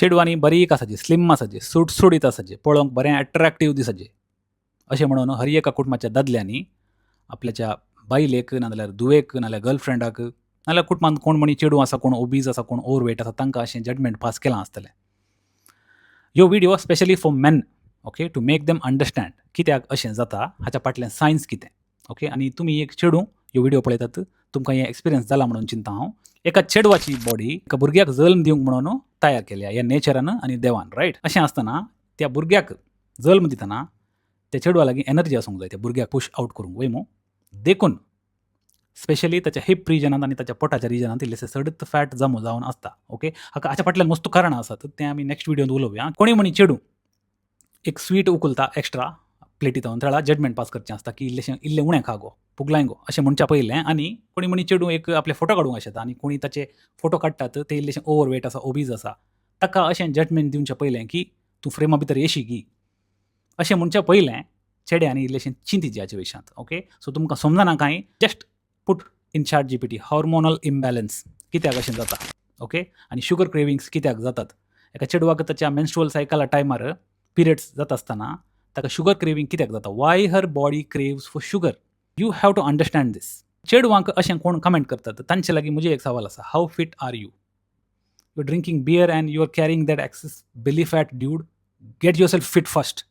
चेडवांनी बारीक आसाचे, स्लिम आसाचे, सुटसुडीत आसाचे, पळोवंक बरें अट्रॅक्टीव दिसाचे अशें म्हणून हर एका कुटुंबाच्या दादल्यांनी आपल्याच्या बायलेक नाजाल्यार धुवेक नाजाल्यार गर्लफ्रेंडाक नाजाल्यार कुटुंबांत कोण म्हणी चेडूं आसा, कोण ओबीज आसा, कोण ओवरवेट आसा तांकां अशें जजमेंट पास केलां आसतलें. ह्यो video specially for men, okay, to make them understand कित्याक अशें जाता, हाच्या फाटल्यान सायन्स कितें, ओके. आनी तुमी एक चेडूं ह्यो व्हिडिओ पळयतात, तुमकां हें एक्सपिरियन्स जाला म्हणून चिंता हांव. एका चेडवाची बॉडी एका भुरग्याक जल्म दिवंक म्हणून तयार केल्या ह्या नेचरान आनी देवान, रायट. अशें आसतना त्या भुरग्याक जल्म दितना त्या चेडवा लागीं एनर्जी आसूंक जाय त्या भुरग्याक पुश आउट करूंक, वय मो देखून स्पेशली त्याच्या हिप रिजनांत आनी ताच्या पोटाच्या रिजनांत इल्लेशें सडत फॅट जमो जावन आसता, ओके. हाच्या फाटल्यान मस्त कारणां आसात, तें आमी नेक्स्ट व्हिडिओंत उलोवया. कोणी म्हणी चेडूं एक स्वीट उखलता एक्स्ट्रा प्लेटींत ताळा जजमेंट पास करचें आसता की इल्लें उणें खा गो, पुगलाय गो अशें म्हणच्या पयलें. आनी कोणी म्हणी चेडूं एक आपले फोटो काडूंक शेता आनी कोणी ताचे फोटो काडटात ते इल्लेशें ओवरवेट आसा, ओबीज आसा, ताका अशें जजमेंट दिवच्या पयलें की तूं फ्रेमा भितर येशी की अशें म्हणच्या पयलें चेड्यांनी इल्लेशें चिंतिचें हाचे विशयांत, ओके. सो तुमकां समजना कांय, just put in chat GPT hormonal imbalance कित्याक अशें जाता, ओके. आनी शुगर क्रेविंग्स कित्याक जातात. एका चेडवाक ताच्या मेन्स्ट्रुअल सायकला टायमार पिरियड्स जाता आसतना ताका शुगर क्रेविंग कित्याक जाता, why her body craves for sugar. You have to understand this. चेडवांक अशें कोण कमेंट करतात तांचे लागीं म्हजे एक सवाल आसा, how fit are you? You drinking beer and you are carrying that excess belly fat dude. Get yourself fit first.